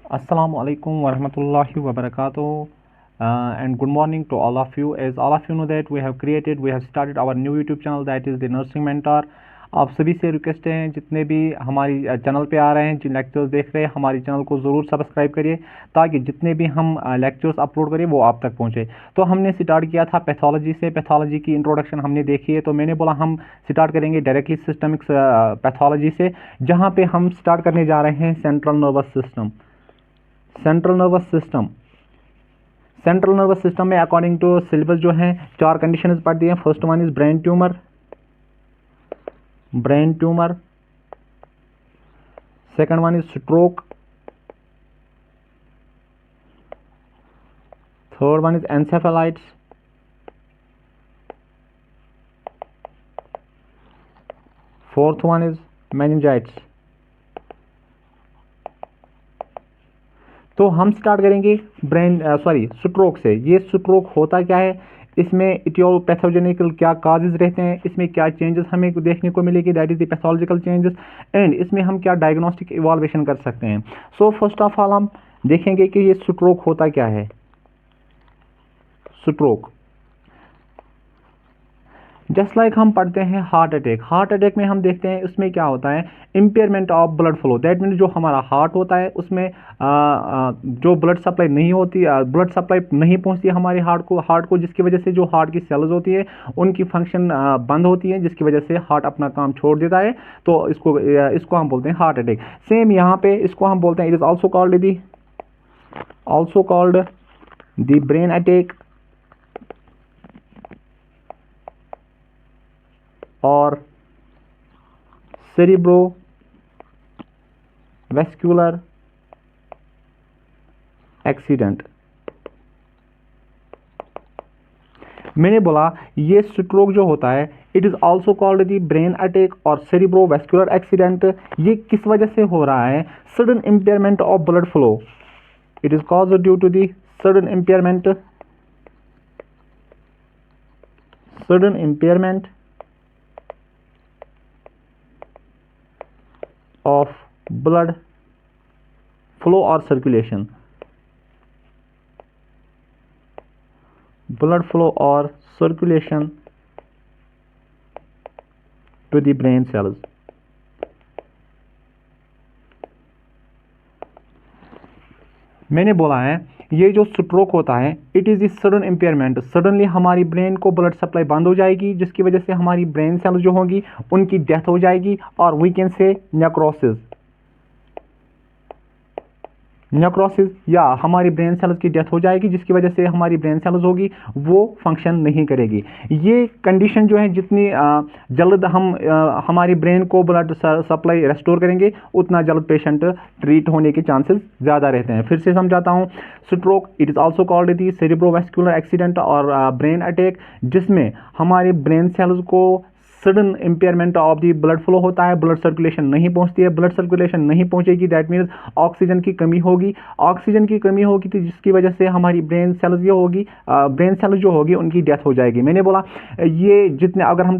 Assalamu alaikum wa rahmatullahi wa barakatuh. And good morning to all of you. As all of you know that we have started our new YouTube channel, that is the Nursing Mentor. आप सभी से request है, जितने भी हमारी channel पे आ रहे हैं, जिन लेक्चर्स देख रहे हैं, हमारी चैनल को ज़रूर सब्सक्राइब करिए ताकि जितने भी हम लेक्चर्स अपलोड करें वो आप तक पहुंचे। तो हमने स्टार्ट किया था पैथोलॉजी से, पैथोलॉजी की इंट्रोडक्शन हमने देखी है, तो मैंने बोला हम स्टार्ट करेंगे डायरेक्टली सिस्टमिक पैथोलॉजी से, जहाँ पे हम स्टार्ट करने जा रहे हैं central nervous system. Central nervous system में अकॉर्डिंग टू सिलेबस जो है 4 कंडीशंस पढ़ दी हैं। First one is brain tumour, second one is stroke, third one is encephalitis, fourth one is meningitis. तो हम स्टार्ट करेंगे स्ट्रोक से। ये स्ट्रोक होता क्या है, इसमें इटियोपैथोजेनिकल क्या काजेज रहते हैं, इसमें क्या चेंजेस हमें देखने को मिलेगी, that is the pathological changes, and इसमें हम क्या डायग्नोस्टिक इवॉल्वेशन कर सकते हैं। सो फर्स्ट ऑफ ऑल हम देखेंगे कि ये स्ट्रोक होता क्या है। स्ट्रोक जस्ट लाइक हम पढ़ते हैं हार्ट अटैक में हम देखते हैं उसमें क्या होता है, impairment of blood flow. That means जो हमारा हार्ट होता है उसमें जो ब्लड सप्लाई नहीं होती, ब्लड सप्लाई नहीं पहुंचती हमारे हार्ट को, जिसकी वजह से जो हार्ट की सेल्स होती है उनकी फंक्शन बंद होती है, जिसकी वजह से हार्ट अपना काम छोड़ देता है। तो इसको हम बोलते हैं हार्ट अटैक। सेम यहाँ पे इसको हम बोलते हैं, it is also called the brain attack और सेरिब्रोवैस्कुलर एक्सीडेंट। मैंने बोला ये स्ट्रोक जो होता है it is also called the brain attack और सेरिब्रोवैस्कुलर एक्सीडेंट। ये किस वजह से हो रहा है, sudden impairment of blood flow. It is caused due to the sudden impairment of blood flow or circulation to the brain cells। मैंने बोला है ये जो स्ट्रोक होता है it is the sudden impairment, suddenly हमारी ब्रेन को ब्लड सप्लाई बंद हो जाएगी, जिसकी वजह से हमारी ब्रेन सेल्स जो होंगी उनकी डेथ हो जाएगी, और वी कैन से नेक्रोसिस या हमारी ब्रेन सेल्स की डेथ हो जाएगी, जिसकी वजह से हमारी ब्रेन सेल्स होगी वो फंक्शन नहीं करेगी। ये कंडीशन जो है जितनी जल्द हम हमारी ब्रेन को ब्लड सप्लाई रेस्टोर करेंगे उतना जल्द पेशेंट ट्रीट होने के चांसेस ज़्यादा रहते हैं। फिर से समझाता हूँ, stroke it is also called the cerebrovascular accident और ब्रेन अटैक, जिसमें हमारी ब्रेन सेल्स को sudden impairment of the blood flow होता है, ब्लड सर्कुलेशन नहीं पहुंचती है, ब्लड सर्कुलेशन नहीं पहुंचेगी, दैट मीन्स ऑक्सीजन की कमी होगी तो जिसकी वजह से हमारी ब्रेन सेल्स जो होगी उनकी डेथ हो जाएगी। मैंने बोला ये जितने अगर हमें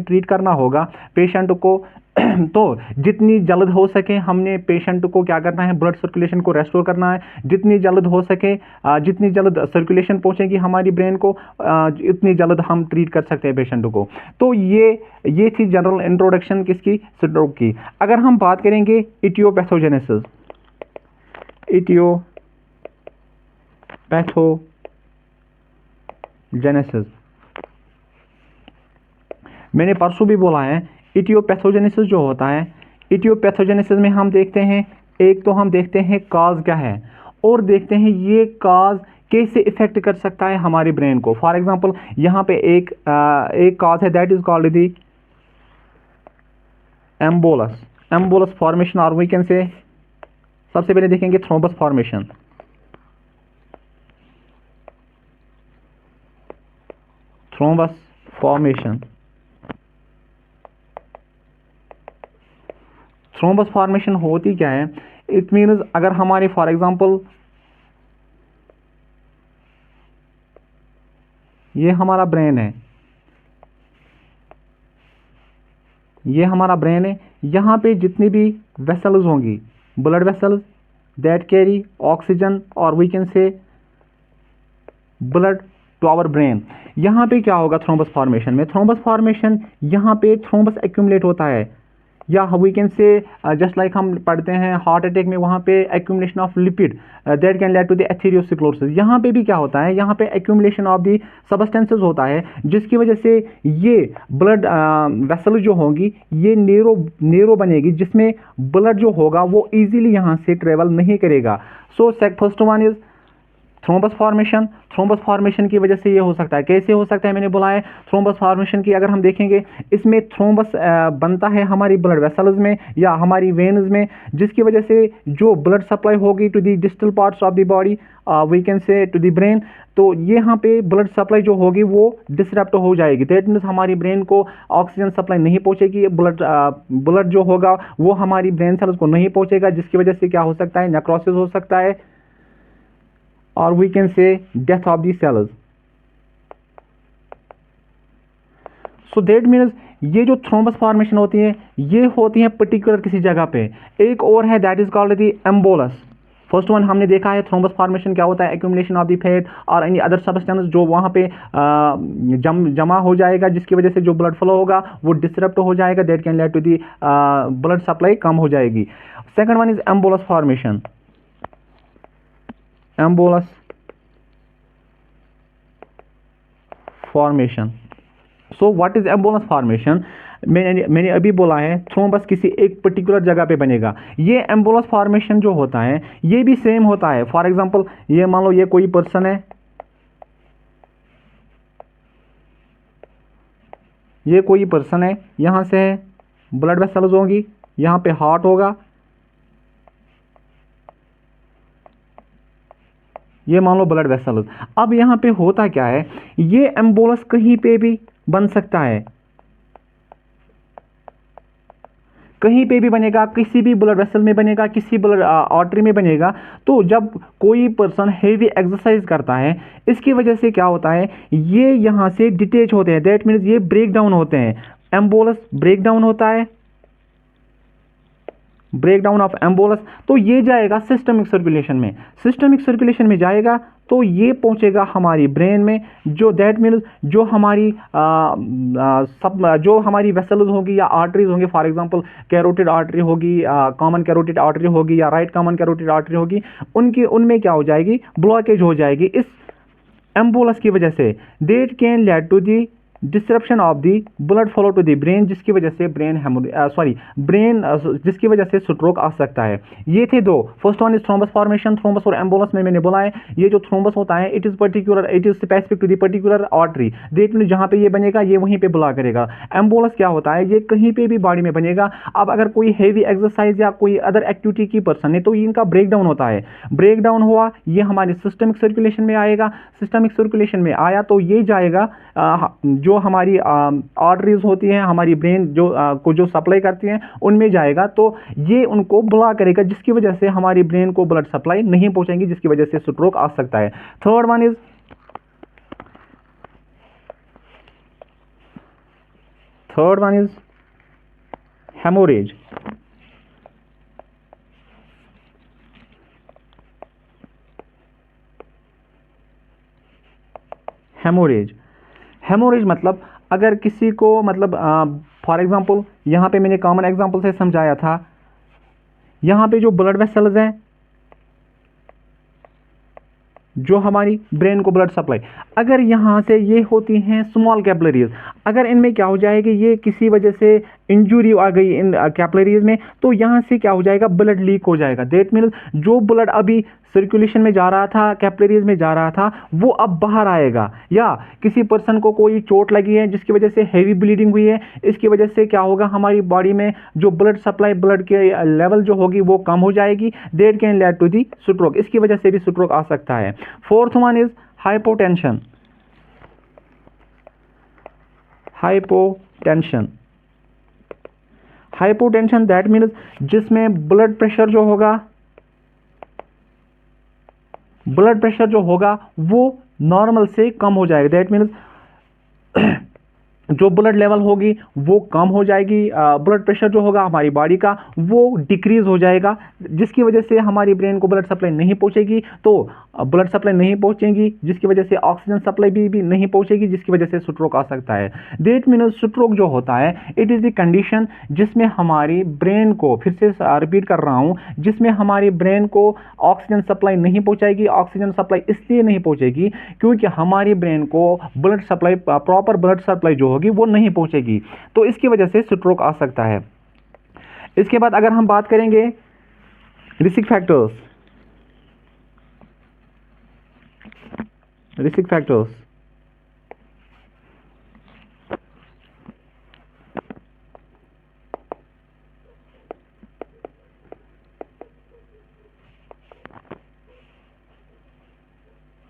ट्रीट करना होगा पेशेंट को तो जितनी जल्द हो सके हमने पेशेंट को क्या करना है, ब्लड सर्कुलेशन को रेस्टोर करना है। जितनी जल्द हो सके जितनी जल्द सर्कुलेशन पहुंचेगी हमारी ब्रेन को इतनी जल्द हम ट्रीट कर सकते हैं पेशेंट को। तो ये थी जनरल इंट्रोडक्शन किसकी, स्ट्रोक की। अगर हम बात करेंगे इटियोपैथोजेनेसिस, मैंने परसों भी बोला है इटियोपैथोजेनेसिस जो होता है, इटियोपैथोजेनेसिस में हम देखते हैं, एक तो हम देखते हैं काज क्या है, और देखते हैं ये काज कैसे इफेक्ट कर सकता है हमारी ब्रेन को। फॉर एग्जांपल यहाँ पे एक काज है that is called the embolus formation, और वी कैन से सबसे पहले देखेंगे थ्रोम्बस फॉर्मेशन। थ्रोम्बस फॉर्मेशन होती क्या है, इट मीन्स अगर हमारे फॉर एग्जांपल ये हमारा ब्रेन है, ये हमारा ब्रेन है, यहाँ पे जितनी भी वेसल्स होंगी, blood vessels that carry oxygen or we can say blood to our brain। यहाँ पे क्या होगा थ्रोम्बस फॉर्मेशन में? थ्रोम्बस फॉर्मेशन यहाँ पे थ्रोम्बस एक्यूमुलेट होता है, या we can say just like हम पढ़ते हैं हार्ट अटैक में वहाँ पे accumulation of lipid that can lead to the atherosclerosis. यहाँ पे भी क्या होता है? यहाँ पे एक्यूमुलेशन ऑफ दी सब्सटेंसेस होता है, जिसकी वजह से ये ब्लड वेसल जो होंगी ये नेरो बनेगी, जिसमें ब्लड जो होगा वो ईजिली यहाँ से ट्रेवल नहीं करेगा। So first one is thrombus formation. Thrombus formation की वजह से ये हो सकता है। कैसे हो सकता है? मैंने बोला है थ्रोम्बस फॉर्मेशन की अगर हम देखेंगे, इसमें थ्रोम्बस बनता है हमारी ब्लड वेसल्स में या हमारी वेन्स में, जिसकी वजह से जो ब्लड सप्लाई होगी to the distal parts of the body we can say to the brain, तो यहाँ पे ब्लड सप्लाई जो होगी वो डिसरप्ट हो जाएगी। दैट मीन्स हमारी ब्रेन को ऑक्सीजन सप्लाई नहीं पहुँचेगी, ब्लड जो होगा वो हमारी ब्रेन सेल्स को नहीं पहुँचेगा, जिसकी वजह से क्या हो सकता है? नेक्रोसिस हो सकता है, or we can say death of the cells। so that means ये जो थ्रोम्बस फॉर्मेशन होती है ये होती है पर्टिकुलर किसी जगह पे। एक और है that is called the embolus. First one हमने देखा है थ्रोम्बस फॉर्मेशन क्या होता है? एक्यूमुलेशन ऑफ द फैट और एनी अदर सब्सटेंस जो वहाँ पे जमा हो जाएगा, जिसकी वजह से जो ब्लड फ्लो होगा वो डिसरप्ट हो जाएगा, that can lead to the blood supply कम हो जाएगी। Second one is embolus formation. Embolus formation. So what is embolus formation? मैंने अभी बोला है थ्रोम्बस किसी एक पर्टिकुलर जगह पे बनेगा। ये एम्बोलस फॉर्मेशन जो होता है ये भी सेम होता है। फॉर एग्जांपल ये मान लो ये कोई पर्सन है, ये कोई पर्सन है, यहाँ से ब्लड वेसल्स होंगी, यहाँ पे हार्ट होगा, ये मान लो ब्लड वेसल्स। अब यहाँ पे होता क्या है? ये एम्बोलस कहीं पे भी बन सकता है, कहीं पे भी बनेगा, किसी भी ब्लड वेसल में बनेगा, किसी ब्लड आर्टरी में बनेगा। तो जब कोई पर्सन हेवी एक्सरसाइज करता है, इसकी वजह से क्या होता है? ये यहाँ से डिटेच होते हैं, दैट मीन्स ये ब्रेक डाउन होते हैं। एम्बोलस ब्रेक डाउन होता है, ब्रेकडाउन ऑफ एम्बोलस। तो ये जाएगा सिस्टमिक सर्कुलेशन में, सिस्टमिक सर्कुलेशन में जाएगा तो ये पहुंचेगा हमारी ब्रेन में, जो दैट मीन्स जो हमारी जो हमारी वेसल्स होगी या आर्टरीज होंगी, फॉर एग्जांपल कैरोटिड आर्टरी होगी, कॉमन कैरोटिड आर्टरी होगी या राइट कॉमन कैरोटिड आर्टरी होगी, उनमें क्या हो जाएगी? ब्लॉकेज हो जाएगी इस एम्बोलस की वजह से। That can lead to the disruption of the blood flow to the brain, जिसकी वजह से जिसकी वजह से स्ट्रोक आ सकता है। ये थे दो। First one is thrombus formation. Thrombus और एम्बोलस में मैंने बोला है ये जो थ्रोम्बस होता है it is specific to the particular artery, that में जहाँ पे ये बनेगा ये वहीं पे ब्लॉक करेगा। एम्बोलस क्या होता है? ये कहीं पे भी बॉडी में बनेगा। अब अगर कोई हेवी एक्सरसाइज या कोई अदर एक्टिविटी की पर्सन है तो इनका ब्रेक डाउन होता है, ब्रेक डाउन हुआ ये हमारे सिस्टमिक सर्कुलेशन में आएगा, सिस्टमिक सर्कुलेशन में आया तो ये जाएगा जो हमारी आर्टरीज होती हैं हमारी ब्रेन को जो सप्लाई करती हैं उनमें जाएगा, तो ये उनको ब्लॉक करेगा, जिसकी वजह से हमारी ब्रेन को ब्लड सप्लाई नहीं पहुंचेगी, जिसकी वजह से स्ट्रोक आ सकता है। Third one is haemorrhage. Haemorrhage मतलब अगर किसी को मतलब फॉर एग्जांपल यहाँ पे मैंने कॉमन एग्जांपल से समझाया था, यहाँ पे जो ब्लड वेसल्स हैं जो हमारी ब्रेन को ब्लड सप्लाई, अगर यहाँ से ये होती हैं स्मॉल कैपिलरीज, अगर इनमें क्या हो जाएगी ये किसी वजह से इंजरी आ गई इन कैपिलरीज में, तो यहाँ से क्या हो जाएगा? ब्लड लीक हो जाएगा। दैट मीन्स जो ब्लड अभी सर्कुलेशन में जा रहा था, कैपिलरीज में जा रहा था, वो अब बाहर आएगा। या किसी पर्सन को कोई चोट लगी है जिसकी वजह से हेवी ब्लीडिंग हुई है, इसकी वजह से क्या होगा? हमारी बॉडी में जो ब्लड सप्लाई, ब्लड के लेवल जो होगी वो कम हो जाएगी, that can lead to the stroke. इसकी वजह से भी स्ट्रोक आ सकता है। Fourth one is hypotension. Hypotension that means जिसमें ब्लड प्रेशर जो होगा वो नॉर्मल से कम हो जाएगा। दैट मीन्स जो ब्लड लेवल होगी वो कम हो जाएगी, ब्लड प्रेशर जो होगा हमारी बॉडी का वो डिक्रीज हो जाएगा, जिसकी वजह से हमारी ब्रेन को ब्लड सप्लाई नहीं पहुंचेगी, तो ब्लड सप्लाई नहीं पहुंचेगी जिसकी वजह से ऑक्सीजन सप्लाई भी नहीं पहुंचेगी, जिसकी वजह से स्ट्रोक आ सकता है। दैट मीन्स स्ट्रोक जो होता है इट इज़ द कंडीशन जिसमें हमारी ब्रेन को, फिर से रिपीट कर रहा हूँ, जिसमें हमारी ब्रेन को ऑक्सीजन सप्लाई नहीं पहुंचाएगी। ऑक्सीजन सप्लाई इसलिए नहीं पहुंचेगी क्योंकि हमारी ब्रेन को blood supply, proper blood supply जो होगी वो नहीं पहुंचेगी, तो इसकी वजह से स्ट्रोक आ सकता है। इसके बाद अगर हम बात करेंगे risk factors, risk factors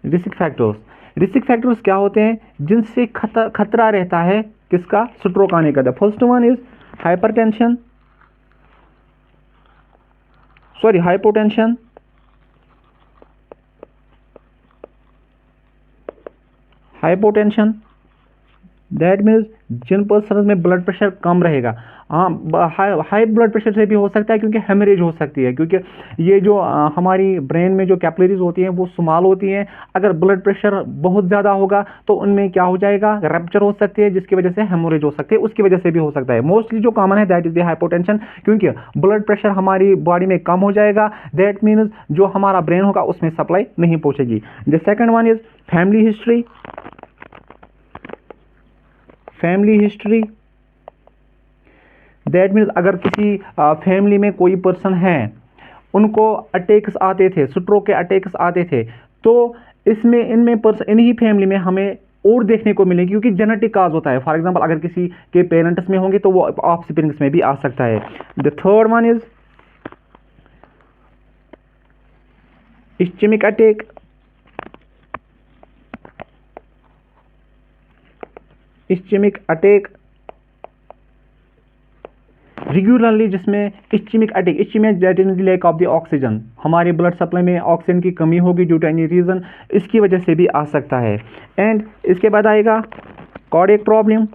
risk factors क्या होते हैं जिनसे खतरा रहता है किसका, स्ट्रोक आने का। First one is hypertension, sorry hypotension, hypotension that means जिन पर्सन में ब्लड प्रेशर कम रहेगा। हाँ, हाई ब्लड प्रेशर से भी हो सकता है क्योंकि हेमरेज हो सकती है, क्योंकि ये जो हमारी ब्रेन में जो कैपिलरीज होती हैं वो स्मॉल होती हैं। अगर ब्लड प्रेशर बहुत ज़्यादा होगा तो उनमें क्या हो जाएगा, रप्चर हो सकती है, जिसकी वजह से हेमोरेज हो सकती है, उसकी वजह से भी हो सकता है। मोस्टली जो कॉमन है दैट इज द हाइपोटेंशन, क्योंकि ब्लड प्रेशर हमारी बॉडी में कम हो जाएगा, दैट मीन्स जो हमारा ब्रेन होगा उसमें सप्लाई नहीं पहुँचेगी। The second one is family history, family history that means अगर किसी फैमिली में कोई पर्सन है उनको अटैक्स आते थे, स्ट्रोक के अटैक्स आते थे, तो इसमें इनमें पर्सन, इन्हीं फैमिली में हमें और देखने को मिलेगी, क्योंकि जेनेटिक काज होता है। फॉर एग्जांपल अगर किसी के पेरेंट्स में होंगे तो वो ऑफ स्प्रिंग्स में भी आ सकता है। The third one is ischaemic attack, ischaemic attack regularly, जिसमें ischaemic attack, ischaemic that is the lack of the oxygen, हमारे ब्लड सप्लाई में ऑक्सीजन की कमी होगी ड्यू टू एनी रीजन, इसकी वजह से भी आ सकता है। एंड इसके बाद आएगा cardiac problem,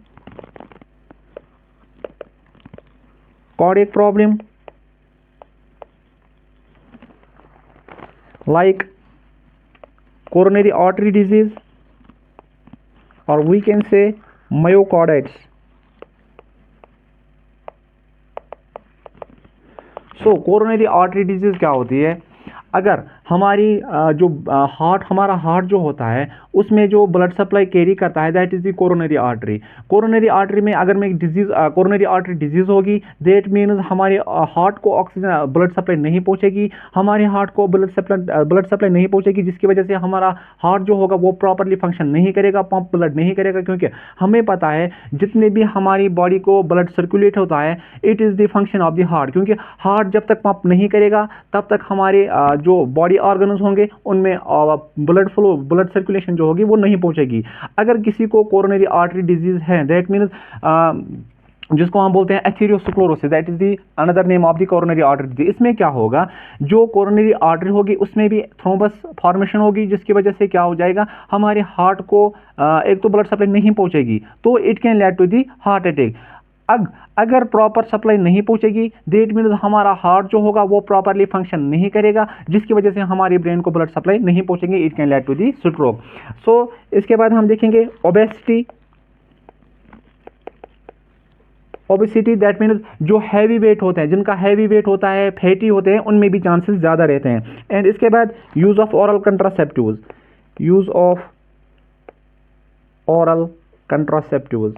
cardiac problem like coronary artery disease और we can say myocarditis. So coronary artery disease क्या होती है, अगर हमारी जो हार्ट, हमारा हार्ट जो होता है उसमें जो ब्लड सप्लाई कैरी करता है that is the coronary artery. Coronary artery में अगर में डिजीज, कोरोनरी आर्टरी डिजीज होगी दैट मीन्स हमारे हार्ट को ऑक्सीजन, ब्लड सप्लाई नहीं पहुंचेगी, हमारे हार्ट को ब्लड सप्लाई नहीं पहुंचेगी, जिसकी वजह से हमारा हार्ट जो होगा वो प्रॉपरली फंक्शन नहीं करेगा, पंप ब्लड नहीं करेगा। क्योंकि हमें पता है जितने भी हमारी बॉडी को ब्लड सर्कुलेट होता है it is the function of the heart, क्योंकि हार्ट जब तक पंप नहीं करेगा तब तक हमारे जो बॉडी ऑर्गन्स होंगे उनमें ब्लड फ्लो, ब्लड सर्कुलेशन जो होगी वो नहीं पहुंचेगी। अगर किसी को कोरोनरी आर्टरी डिजीज है दैट मीन्स जिसको हम बोलते हैं atherosclerosis, that is the another name of the coronary artery. इसमें क्या होगा, जो कोरोनरी आर्टरी होगी उसमें भी थ्रोम्बस फॉर्मेशन होगी, जिसकी वजह से क्या हो जाएगा, हमारे हार्ट को एक तो ब्लड सप्लाई नहीं पहुंचेगी, तो it can lead to the heart attack. अगर प्रॉपर सप्लाई नहीं पहुंचेगी दैट मीन्स हमारा हार्ट जो होगा वो प्रॉपरली फंक्शन नहीं करेगा, जिसकी वजह से हमारी ब्रेन को ब्लड सप्लाई नहीं पहुंचेंगे, it can lead to the stroke. So इसके बाद हम देखेंगे ओबेसिटी। ओबेसिटी दैट मीन्स जो हैवी वेट होते हैं, जिनका हैवी वेट होता है, फैटी होते हैं, उनमें भी चांसेस ज़्यादा रहते हैं। एंड इसके बाद use of oral contraceptives, use of oral contraceptives,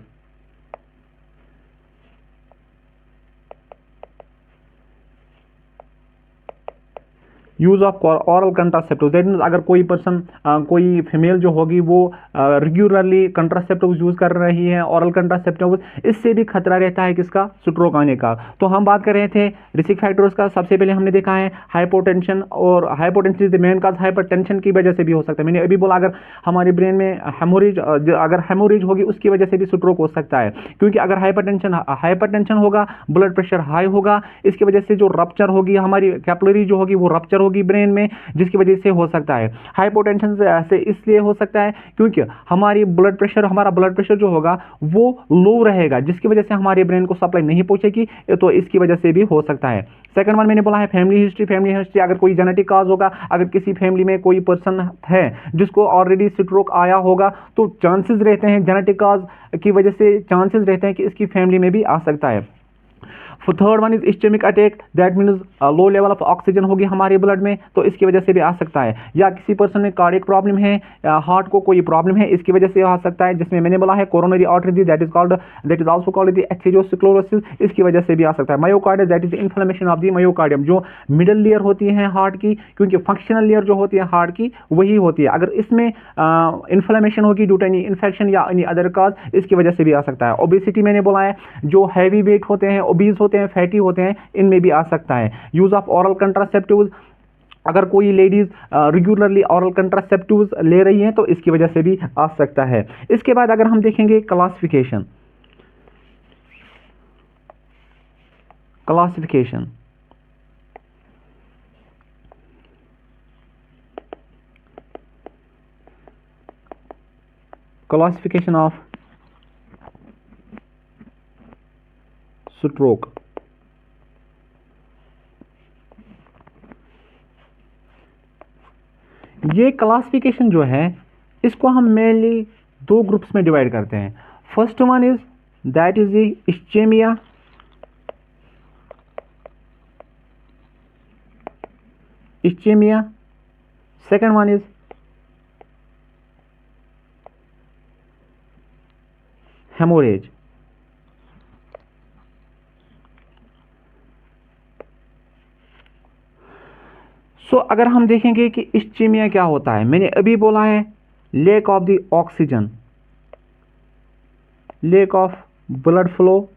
use of oral contraceptive that means अगर कोई पर्सन, कोई फीमेल जो होगी वो रेगुलरली कंट्रासेप्टिव यूज़ कर रही है, ऑरल कंट्रासेप्टिव, इससे भी खतरा रहता है किसका, स्ट्रोक आने का। तो हम बात कर रहे थे रिस्क फैक्टर्स का। सबसे पहले हमने देखा है हाइपोटेंशन, और hypotension is the main cause, hypertension की वजह से भी हो सकता है। मैंने अभी बोला अगर हमारी ब्रेन में हेमोरेज, अगर हेमोरेज होगी उसकी वजह से भी स्ट्रोक हो सकता है, क्योंकि अगर हाइपरटेंशन होगा, ब्लड प्रेशर हाई होगा, इसकी वजह से जो रप्चर होगी, हमारी कैपिलरी जो होगी वो रप्चर होगी, होगी ब्रेन में, जिसकी वजह से हो सकता है। हाइपोटेंशन से इसलिए हो सकता है क्योंकि हमारा ब्लड प्रेशर जो होगा वो लो रहेगा, जिसकी वजह से हमारे ब्रेन को सप्लाई नहीं पहुंचेगी, तो इसकी वजह से भी हो सकता है। सेकंड वन मैंने बोला है फैमिली हिस्ट्री। अगर कोई जेनेटिक काज होगा, अगर किसी फैमिली में कोई पर्सन है जिसको ऑलरेडी स्ट्रोक आया होगा, तो चांसेस रहते हैं जेनेटिक काज की वजह से चांसेस रहते हैं कि इसकी फैमिली में भी आ सकता है। Third one is ischaemic attack, that means low level of oxygen होगी हमारे ब्लड में, तो इसकी वजह से भी आ सकता है। या किसी पर्सन में कार्डियक प्रॉब्लम है, हार्ट को कोई प्रॉब्लम है, इसकी वजह से आ सकता है, जिसमें मैंने बोला है coronary artery that is also called the atherosclerosis, इसकी वजह से भी आ सकता है। Myocardium that is inflammation of the myocardium, जो मिडल लेयर होती है हार्ट की, क्योंकि फंक्शनल लेयर जो होती है हार्ट की वही होती है, अगर इसमें इन्फ्लेमेशन होगी ड्यू टू एनी इन्फेक्शन या एनी अदर काज, इसकी वजह से भी आ सकता है। ओबेसिटी मैंने बोला है, जो हैवी वेट होते हैं, ओबीज होते हैं, फैटी होते हैं, इनमें भी आ सकता है। यूज ऑफ ऑरल कंट्रासेप्टिव्स, अगर कोई लेडीज रेगुलरली ऑरल कंट्रासेप्टिव्स ले रही हैं तो इसकी वजह से भी आ सकता है। इसके बाद अगर हम देखेंगे क्लासिफिकेशन ऑफ स्ट्रोक। ये क्लासिफिकेशन जो है इसको हम मेनली दो ग्रुप्स में डिवाइड करते हैं। First one is that is the ischaemia, second one is haemorrhage. So अगर हम देखेंगे कि इस्चेमिया क्या होता है, मैंने अभी बोला है lack of the oxygen, lack of blood flow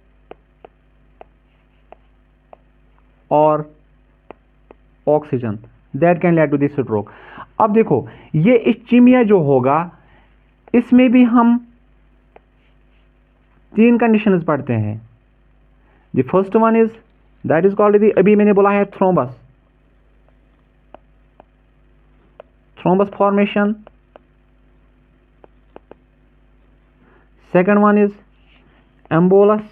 और oxygen that can lead to the stroke. अब देखो ये इस्चेमिया जो होगा इसमें भी हम तीन कंडीशंस पढ़ते हैं। The first one is that is called the, अभी मैंने बोला है thrombus formation, second one is embolus,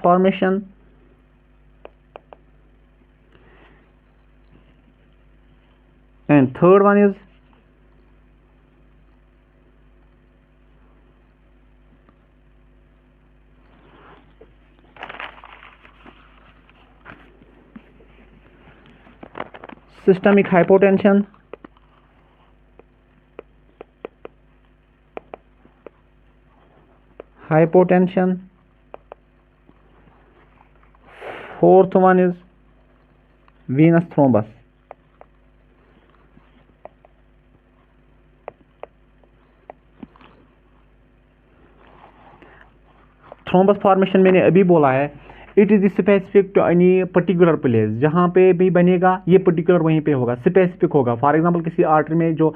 formation, and third one is systemic hypotension, fourth one is venous thrombus। Thrombus formation मैंने अभी बोला है, it is specific to any particular place, जहाँ पे भी बनेगा ये पर्टिकुलर वहीं पे होगा, स्पेसिफिक होगा। फॉर एग्जांपल किसी आर्टरी में जो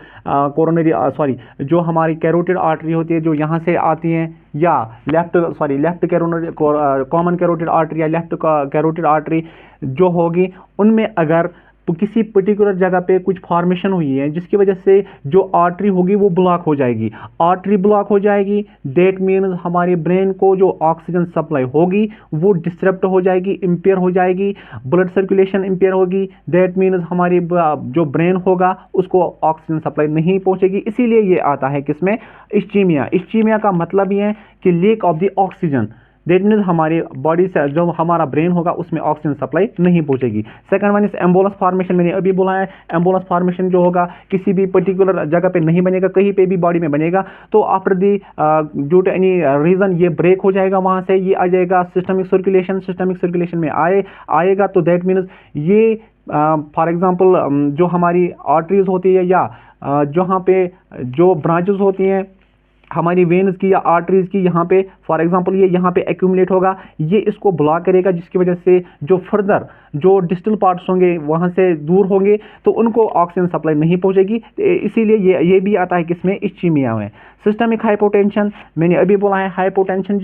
जो हमारी कैरोटिड आर्टरी होती है जो यहाँ से आती हैं, या left carotid common carotid artery या लेफ्ट कैरोटिड आर्टरी जो होगी, उनमें अगर तो किसी पर्टिकुलर जगह पे कुछ फॉर्मेशन हुई है जिसकी वजह से जो आर्टरी होगी वो ब्लॉक हो जाएगी। आर्टरी ब्लॉक हो जाएगी दैट मीन्स हमारे ब्रेन को जो ऑक्सीजन सप्लाई होगी वो डिस्टर्ब हो जाएगी, इंपेयर हो जाएगी, ब्लड सर्कुलेशन इंपेयर होगी, दैट मीन्स हमारी जो ब्रेन होगा उसको ऑक्सीजन सप्लाई नहीं पहुंचेगी। इसीलिए ये आता है किसमें, इस्चीमिया। इस्चीमिया का मतलब ये है कि lack of the oxygen, that means हमारी बॉडी से जो हमारा ब्रेन होगा उसमें ऑक्सीजन सप्लाई नहीं पहुंचेगी। Second one is embolus formation, मैंने अभी बोला है एम्बोलस फॉर्मेशन जो होगा किसी भी पर्टिकुलर जगह पे नहीं बनेगा, कहीं पे भी बॉडी में बनेगा, तो after the due to any reason ये ब्रेक हो जाएगा, वहां से ये आ जाएगा सिस्टमिक सर्कुलेशन में आएगा, तो दैट मीन्स ये फॉर एग्जाम्पल जो हमारी आर्टरीज होती है या जहाँ पे जो ब्रांचेस होती हैं हमारी वेन्स की या आर्टरीज की, यहाँ पे फॉर एग्जांपल ये यहाँ पे एक्यूमुलेट होगा, ये इसको ब्लॉक करेगा, जिसकी वजह से जो फर्दर जो डिस्टल पार्ट्स होंगे वहाँ से दूर होंगे तो उनको ऑक्सीजन सप्लाई नहीं पहुँचेगी, इसीलिए ये भी आता है किसमें, इस्चीमिया में। सिस्टमिक हाइपोटेंशन, मैंने अभी बोला है हाइपोटेंशन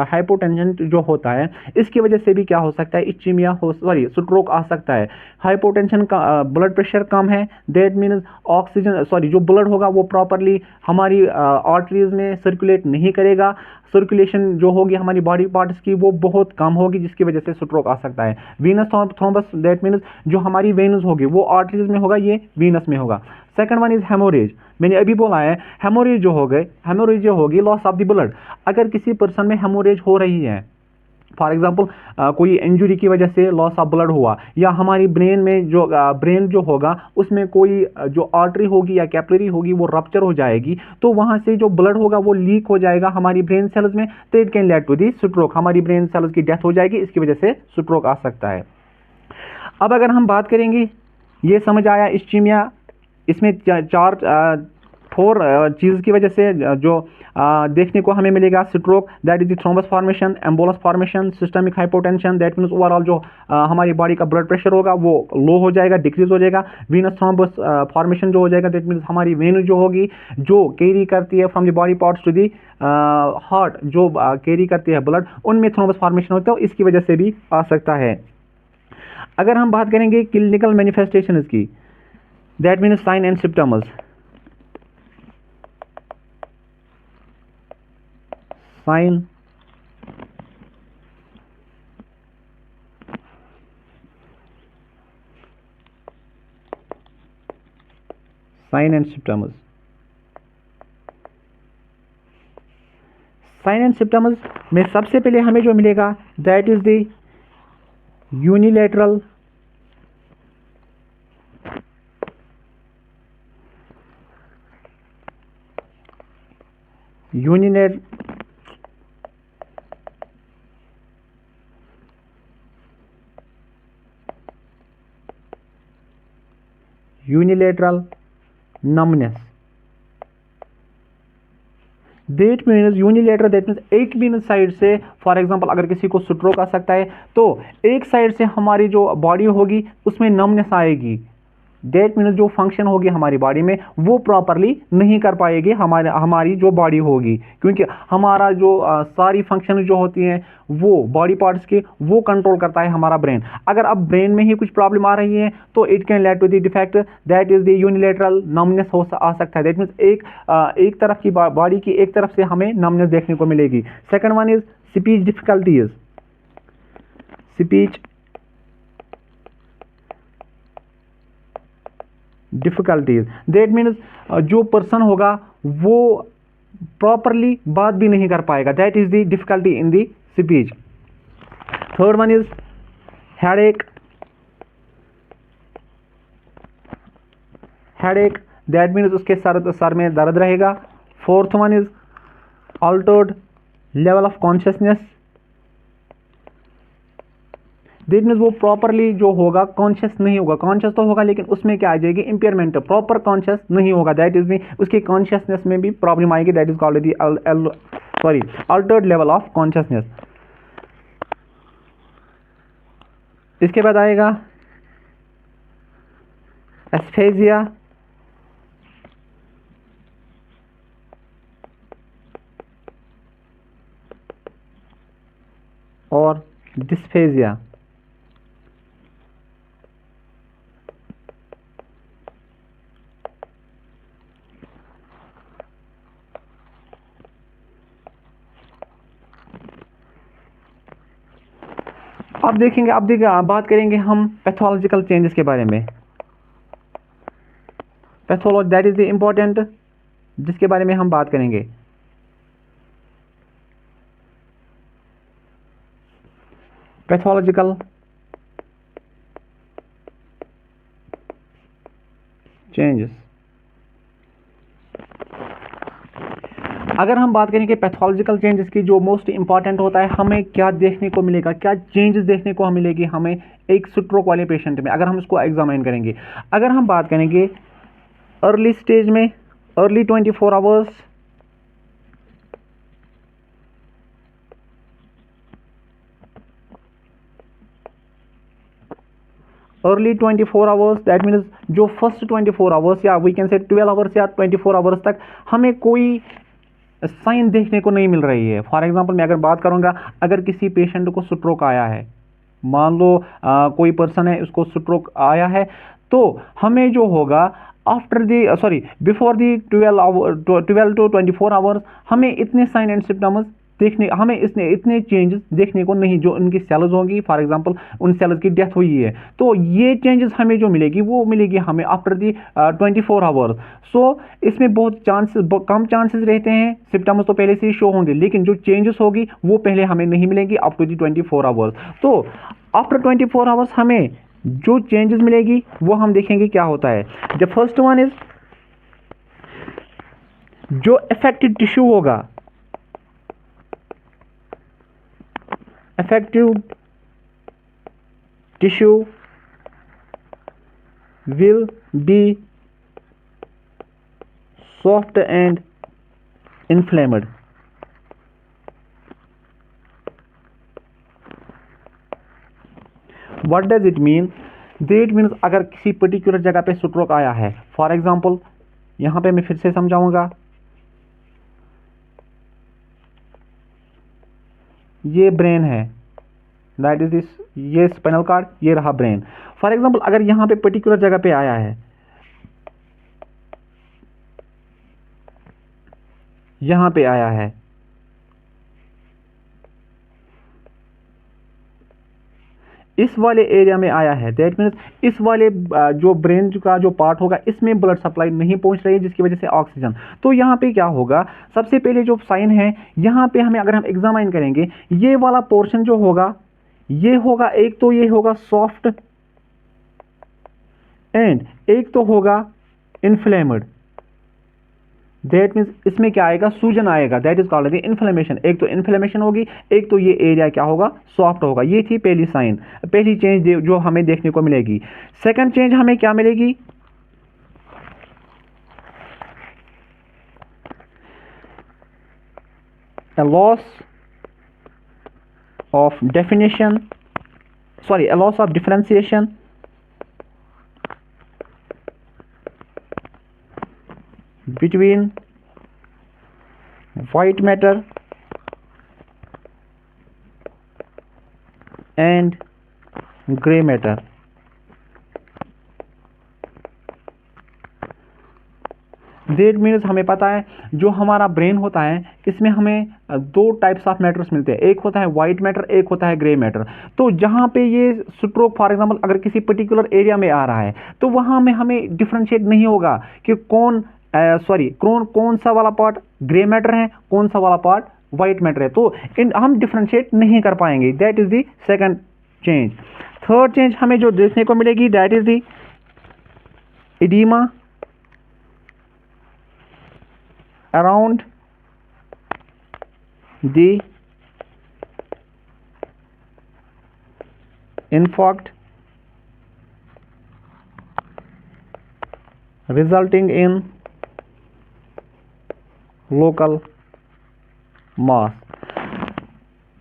हाइपोटेंशन जो होता है इसकी वजह से भी क्या हो सकता है, इस्चीमिया हो, सॉरी स्ट्रोक आ सकता है। हाइपोटेंशन का ब्लड प्रेशर कम है, दैट मीन्स ऑक्सीजन सॉरी जो ब्लड होगा वो प्रॉपरली हमारी आर्टरीज में सर्कुलेट नहीं करेगा, सर्कुलेशन जो होगी हमारी बॉडी पार्ट्स की वो बहुत कम होगी, जिसकी वजह से स्ट्रोक आ सकता है। वीनस थ्रोम्बस, दैट मीन्स जो हमारी वेन्स होगी वो आर्टरीज में होगा, ये वीनस में होगा। सेकंड वन इज हेमोरेज, मैंने अभी बोला है हेमोरेज जो होगी लॉस ऑफ द ब्लड। अगर किसी पर्सन में हेमोरेज हो रही है, फॉर एग्जाम्पल कोई इंजुरी की वजह से लॉस ऑफ ब्लड हुआ, या हमारी ब्रेन में जो ब्रेन जो होगा उसमें कोई जो आर्टरी होगी या कैपिलरी होगी वो रप्चर हो जाएगी, तो वहाँ से जो ब्लड होगा वो लीक हो जाएगा हमारी ब्रेन सेल्स में, तो it can lead to the stroke, हमारी ब्रेन सेल्स की डेथ हो जाएगी, इसकी वजह से स्ट्रोक आ सकता है। अब अगर हम बात करेंगे, ये समझ आया इस्चीमिया, इसमें चार फोर चीज़ की वजह से जो देखने को हमें मिलेगा stroke, that is the thrombus formation, embolus formation, systemic hypotension, that means overall जो हमारी बॉडी का ब्लड प्रेशर होगा वो लो हो जाएगा, डिक्रीज हो जाएगा। वीनस थ्रोम्बस फॉर्मेशन जो हो जाएगा, दैट मीन्स हमारी वेन जो होगी जो कैरी करती है from the body parts to the heart, जो कैरी करती है ब्लड, उनमें थ्रोम्बस फॉर्मेशन होता है, इसकी वजह से भी आ सकता है। अगर हम बात करेंगे क्लिनिकल मैनिफेस्टेशन की, that means sign and symptoms, sign and symptoms, sign and symptoms में सबसे पहले हमें जो मिलेगा that is the unilateral unilateral numbness, that means unilateral, that means एक भी साइड से, फॉर एग्जांपल अगर किसी को स्ट्रोक आ सकता है तो एक साइड से हमारी जो बॉडी होगी उसमें नमनेस आएगी, दैट मीन्स जो फंक्शन होगी हमारी बॉडी में वो प्रॉपरली नहीं कर पाएगी हमारी जो बॉडी होगी, क्योंकि हमारा जो सारी फंक्शन जो होती हैं वो बॉडी पार्ट्स के वो कंट्रोल करता है हमारा ब्रेन। अगर अब ब्रेन में ही कुछ प्रॉब्लम आ रही है तो it can lead to the defect, that is the unilateral numbness आ सकता है, दैट मीन्स एक तरफ की बॉडी की एक तरफ से हमें नमनेस देखने को मिलेगी। Second one is speech difficulties, speech difficulties, that means जो पर्सन होगा वो प्रॉपरली बात भी नहीं कर पाएगा, that is the difficulty in the speech. Third one is headache, that means उसके सर में दर्द रहेगा। Fourth one is Altered level of consciousness, that means वो प्रॉपरली जो होगा कॉन्शियस नहीं होगा, कॉन्शियस तो होगा लेकिन उसमें क्या आ जाएगी, इंपेयरमेंट, प्रॉपर कॉन्शियस नहीं होगा, दैट इज मीन उसकी कॉन्शियसनेस में भी प्रॉब्लम आएगी, that is called the Altered level of consciousness. इसके बाद आएगा एस्फेजिया और डिस्फेजिया। अब बात करेंगे हम पैथोलॉजिकल चेंजेस के बारे में। Pathology that is the important, जिसके बारे में हम बात करेंगे। पैथोलॉजिकल चेंजेस, अगर हम बात करें कि पैथोलॉजिकल चेंजेस की जो मोस्ट इंपॉर्टेंट होता है, हमें क्या देखने को मिलेगा, क्या चेंजेस देखने को मिलेगी हमें एक स्ट्रोक वाले पेशेंट में, अगर हम इसको एग्जामिन करेंगे। अगर हम बात करेंगे अर्ली स्टेज में, early 24 hours, early 24 hours, that means जो फर्स्ट 24 आवर्स या वी कैन से 12 आवर्स या 24 आवर्स तक हमें कोई साइन देखने को नहीं मिल रही है। फॉर एग्जांपल मैं अगर बात करूंगा, अगर किसी पेशेंट को स्ट्रोक आया है, मान लो कोई पर्सन है उसको स्ट्रोक आया है, तो हमें जो होगा after the before the 12 to 24 hours हमें इतने साइन एंड सिम्टम्स देखने, हमें इतने चेंजेस देखने को नहीं, जो उनकी सेल्स होंगी, फॉर एग्जांपल उन सेल्स की डेथ हुई है, तो ये चेंजेस हमें जो मिलेगी वो मिलेगी हमें आफ्टर दी 24 आवर्स। सो इसमें बहुत कम चांसेस रहते हैं, सिम्टम्स तो पहले से ही शो होंगे, लेकिन जो चेंजेस होगी वो पहले हमें नहीं मिलेंगी अप टू दी 24 आवर्स। तो आफ्टर 24 आवर्स हमें जो चेंजेस मिलेगी वो हम देखेंगे क्या होता है। द फर्स्ट वन इज, जो अफेक्टेड टिश्यू होगा, affected tissue will be soft and inflamed. What does it mean? That means अगर किसी पर्टिकुलर जगह पे स्ट्रोक आया है, फॉर एग्जाम्पल यहाँ पे मैं फिर से समझाऊंगा, ये ब्रेन है, दैट इज दिस, ये स्पाइनल कार्ड, ये रहा ब्रेन। फॉर एग्जांपल अगर यहाँ पे पर्टिकुलर जगह पे आया है, यहाँ पे आया है, इस वाले एरिया में आया है, दैट मीन्स इस वाले जो ब्रेन का जो पार्ट होगा इसमें ब्लड सप्लाई नहीं पहुंच रही है, जिसकी वजह से ऑक्सीजन, तो यहाँ पे क्या होगा, सबसे पहले जो साइन है यहाँ पे हमें, अगर हम एग्जामाइन करेंगे, ये वाला पोर्शन जो होगा, ये होगा, एक तो ये होगा सॉफ्ट एंड एक तो होगा इन्फ्लेमेड। दैट मीन्स इसमें क्या आएगा, सूजन आएगा, दैट इज कॉल्ड इन्फ्लेमेशन। एक तो इन्फ्लेमेशन होगी, एक तो ये एरिया क्या होगा, सॉफ्ट होगा। ये थी पहली साइन, पहली चेंज जो हमें देखने को मिलेगी। सेकंड चेंज हमें क्या मिलेगी, a loss of differentiation between white matter and gray matter। That means हमें पता है जो हमारा ब्रेन होता है इसमें हमें दो टाइप्स ऑफ मैटर्स मिलते हैं, एक होता है वाइट मैटर, एक होता है ग्रे मैटर। तो जहाँ पे ये स्ट्रोक फॉर एग्जांपल अगर किसी पर्टिकुलर एरिया में आ रहा है, तो वहाँ में हमें डिफ्रेंशिएट नहीं होगा कि कौन सा वाला पार्ट ग्रे मैटर है, कौन सा वाला पार्ट वाइट मैटर है, तो हम डिफ्रेंशिएट नहीं कर पाएंगे। That is the second change. Third change हमें जो देखने को मिलेगी, that is the oedema around the infarct resulting in local mass।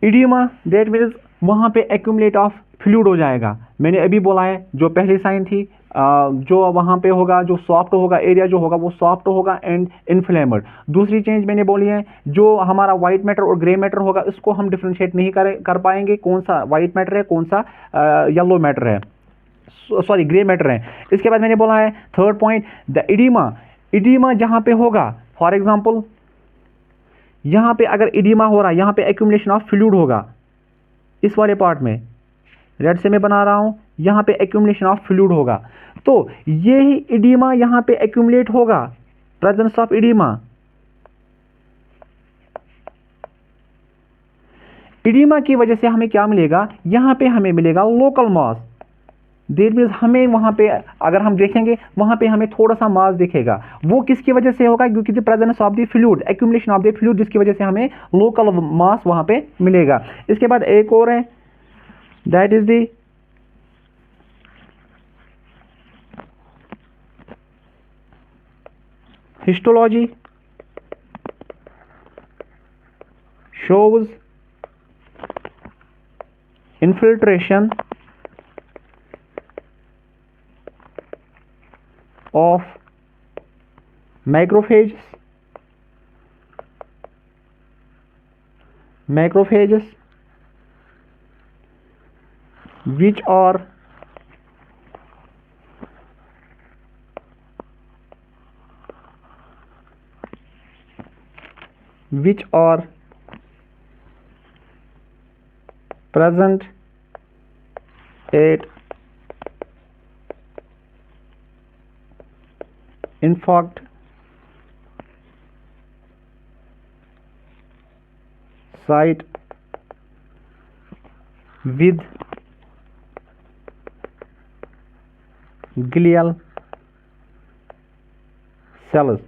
Oedema that means वहाँ पे एक्यूमुलेट ऑफ फ्लूइड हो जाएगा। मैंने अभी बोला है जो पहली साइन थी, जो वहाँ पे होगा, जो सॉफ्ट होगा, एरिया जो होगा वो सॉफ्ट होगा एंड इन्फ्लेमेड। दूसरी चेंज मैंने बोली है, जो हमारा वाइट मैटर और ग्रे मैटर होगा इसको हम डिफ्रेंशिएट नहीं कर पाएंगे, कौन सा वाइट मैटर है, कौन सा येलो मैटर है, ग्रे मैटर है। इसके बाद मैंने बोला है थर्ड पॉइंट, द इडिमा जहाँ पे होगा, फॉर एग्जाम्पल यहाँ पे अगर इडिमा हो रहा है, यहाँ पे एक्यूमुलेशन ऑफ फ्लूइड होगा, इस वाले पार्ट में रेड से मैं बना रहा हूँ, यहाँ पे एक्यूमुलेशन ऑफ फ्लूइड होगा, तो ये ही इडिमा यहाँ पे एक्यूमुलेट होगा, प्रेजेंस ऑफ इडिमा। इडिमा की वजह से हमें क्या मिलेगा, यहाँ पे हमें मिलेगा लोकल मास। दैट मीन्स हमें वहाँ पे अगर हम देखेंगे वहाँ पे हमें थोड़ा सा मास दिखेगा, वो किसकी वजह से होगा, क्योंकि the presence of the fluid, accumulation of the fluid, जिसकी वजह से हमें लोकल मास वहाँ पे मिलेगा। इसके बाद एक और है, that is the histology shows infiltration of macrophages which are present at infarct site with glial cells।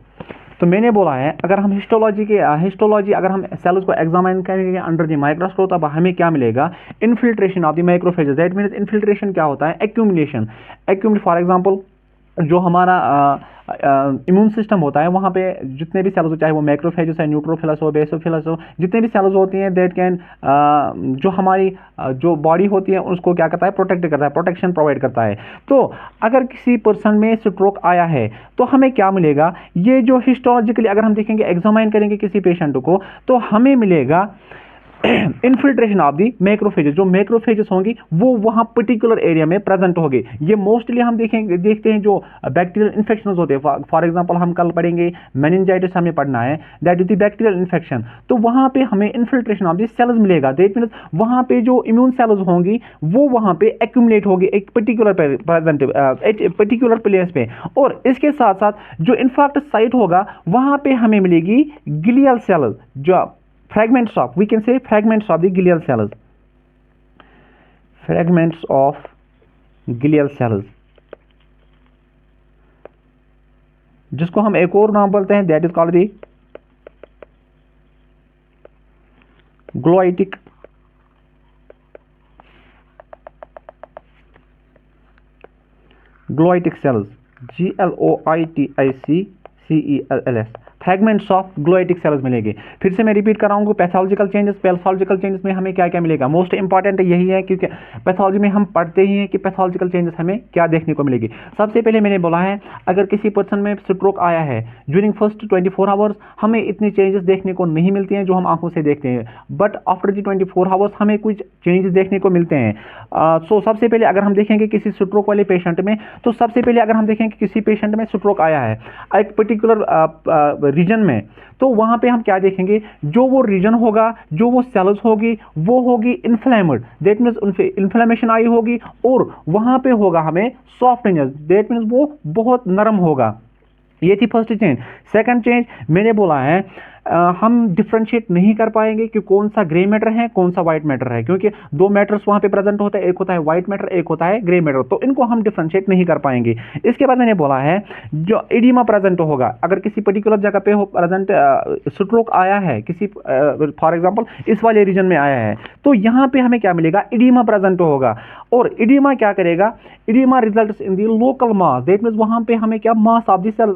तो मैंने बोला है अगर हम हिस्टोलॉजी अगर हम सेल्स को एग्जामिन करेंगे अंडर द माइक्रोस्कोप तब हमें क्या मिलेगा, infiltration of the microphages. That means infiltration क्या होता है, एक्यूमुलेशन। फॉर एग्जांपल जो हमारा इम्यून सिस्टम होता है वहाँ पे जितने भी सेल्स हो, चाहे वो मैक्रोफेजेस है, न्यूट्रोफिलस हो, बेसोफिलस हो, जितने भी सेल्स होती हैं दैट कैन जो हमारी जो बॉडी होती है उसको क्या करता है, प्रोटेक्ट करता है, प्रोटेक्शन प्रोवाइड करता है। तो अगर किसी पर्सन में स्ट्रोक आया है तो हमें क्या मिलेगा, ये जो हिस्टोलॉजिकली अगर हम देखेंगे एग्जामाइन करेंगे किसी पेशेंट को तो हमें मिलेगा इन्फिल्ट्रेशन ऑफ दी मैक्रोफेजेस। जो मैक्रोफेजेस होंगी वो वहाँ पर्टिकुलर एरिया में प्रेजेंट होगी। ये मोस्टली हम देखते हैं जो बैक्टीरियल इन्फेक्शन होते हैं। फॉर एग्जांपल हम कल पढ़ेंगे मेनिंजाइटिस, हमें पढ़ना है, that is the bacterial infection. तो वहाँ पे हमें इन्फिल्ट्रेशन ऑफ दी सेल्स मिलेगा। दैट मीन्स वहाँ पे जो इम्यून सेल्स होंगी वो वहाँ पे एक्यूमुलेट होगी एक पर्टिकुलर प्लेस पे। और इसके साथ साथ जो इन्फार्क्ट साइट होगा वहाँ पे हमें मिलेगी ग्लियल सेल्स, जो fragments of glial cells, fragments of glial cells, जिसको हम एक और नाम बोलते हैं, that is called the gliotic cells, GLOITICCELLS, fragments of gliotic cells मिलेंगे। फिर से मैं रिपीट कर रहा हूँ, पैथोलॉजिकल चेंजेस में हमें क्या क्या मिलेगा, मोस्ट इंपॉर्टेंट यही है क्योंकि पैथोलॉजी में हम पढ़ते ही हैं कि पैथोलॉजिकल चेंजेस हमें क्या देखने को मिलेगी। सबसे पहले मैंने बोला है अगर किसी पर्सन में स्ट्रोक आया है ड्यूरिंग फर्स्ट 24 आवर्स हमें इतनी चेंजेस देखने को नहीं मिलती हैं जो हम आंखों से देखते हैं, बट आफ्टर द 24 आवर्स हमें कुछ चेंजेस देखने को मिलते हैं। सो सबसे पहले अगर हम देखेंगे किसी स्ट्रोक वाले पेशेंट में, तो सबसे पहले अगर हम देखेंगे किसी पेशेंट में स्ट्रोक आया है एक पर्टिकुलर रीजन में, तो वहां पे हम क्या देखेंगे, जो वो रीजन होगा, जो वो सेल्स होगी वो होगी इन्फ्लेमेड। दैट मीन्स उनसे इन्फ्लेमेशन आई होगी और वहां पे होगा हमें सॉफ्टनेस, दैट मीन्स वो बहुत नरम होगा। ये थी फर्स्ट चेंज। सेकंड चेंज मैंने बोला है हम डिफ्रेंशिएट नहीं कर पाएंगे कि कौन सा ग्रे मैटर है कौन सा व्हाइट मैटर है, क्योंकि दो मैटर्स वहां पे प्रेजेंट होते हैं, एक होता है व्हाइट मैटर एक होता है ग्रे मैटर, तो इनको हम डिफ्रेंशिएट नहीं कर पाएंगे। इसके बाद मैंने बोला है जो एडिमा प्रेजेंट होगा, अगर किसी पर्टिकुलर जगह पे हो प्रेजेंट स्ट्रोक आया है किसी फॉर एग्जांपल इस वाले रीजन में आया है, तो यहाँ पे हमें क्या मिलेगा, एडिमा प्रेजेंट होगा। और एडिमा क्या करेगा, oedema results in the local mass, that means वहां पे हमें क्या मास ऑफ द सेल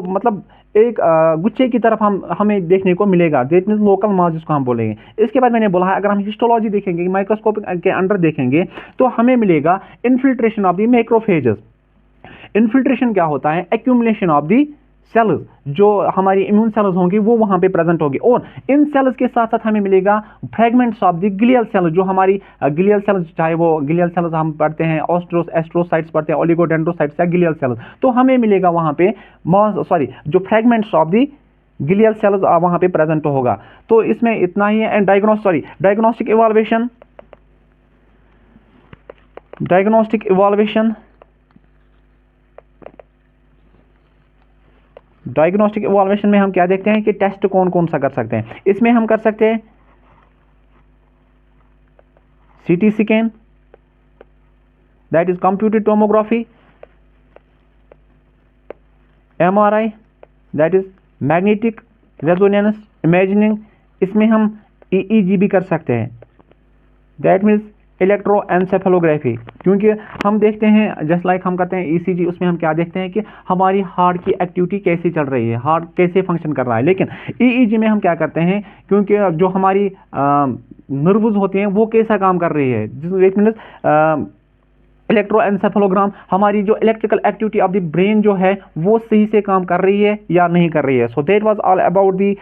मतलब एक गुच्छे की तरफ हमें देखने को मिलेगा, दैट मींस लोकल मास जिसको हम बोलेंगे। इसके बाद मैंने बोला है अगर हम हिस्टोलॉजी देखेंगे, माइक्रोस्कोप के अंडर देखेंगे, तो हमें मिलेगा infiltration of the macrophages. Infiltration क्या होता है, एक्यूमुलेशन ऑफ द सेल्स, जो हमारी इम्यून सेल्स होंगी वो वहां पे प्रेजेंट होगी, और इन सेल्स के साथ साथ हमें मिलेगा fragments of the glial cells, जो हमारी ग्लियल सेल्स, चाहे वो ग्लियल सेल्स हम पढ़ते हैं एस्ट्रोसाइट्स पढ़ते हैं, ओलिगोडेंड्रोसाइट्स या ग्लियल सेल्स, तो हमें मिलेगा वहां पे जो fragments of the glial cells वहां पे प्रेजेंट होगा। तो इसमें इतना ही है। एंड डायग्नोस्टिक इवॉल्वेशन में हम क्या देखते हैं कि टेस्ट कौन कौन सा कर सकते हैं। इसमें हम कर सकते हैं CT scan, that is computed tomography, MRI, that is magnetic resonance imaging, इसमें हम ईईजी भी कर सकते हैं, दैट मीन्स इलेक्ट्रोएन्सेफेलोग्राफी, क्योंकि हम देखते हैं जस्ट लाइक हम करते हैं ईसीजी, उसमें हम क्या देखते हैं कि हमारी हार्ट की एक्टिविटी कैसी चल रही है, हार्ट कैसे फंक्शन कर रहा है। लेकिन ईईजी में हम क्या करते हैं, क्योंकि जो हमारी नर्व्स होती हैं वो कैसा काम कर रही है, जिट मीन्स इलेक्ट्रोएन्सेफेलोग्राम, हमारी जो electrical activity of the brain जो है वो सही से काम कर रही है या नहीं कर रही है। So that was all about the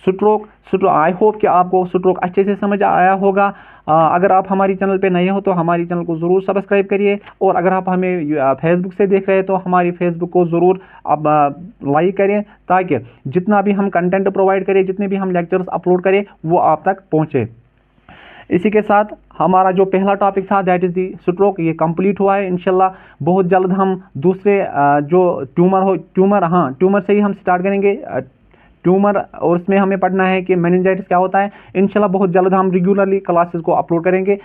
stroke. I hope कि आपको स्ट्रोक अच्छे से समझ आया होगा। अगर आप हमारी चैनल पे नए हो तो हमारी चैनल को ज़रूर सब्सक्राइब करिए, और अगर आप हमें फेसबुक से देख रहे हैं तो हमारी फेसबुक को ज़रूर आप लाइक करें, ताकि जितना भी हम कंटेंट प्रोवाइड करें, जितने भी हम लेक्चर्स अपलोड करें, वो आप तक पहुँचे। इसी के साथ हमारा जो पहला टॉपिक था दैट इज़ दी स्ट्रोक, ये कंप्लीट हुआ है। इंशाल्लाह बहुत जल्द हम दूसरे जो ट्यूमर से ही हम स्टार्ट करेंगे, ट्यूमर, और उसमें हमें पढ़ना है कि मेनिंजाइटिस क्या होता है। इंशाल्लाह बहुत जल्द हम रेगुलरली क्लासेस को अपलोड करेंगे।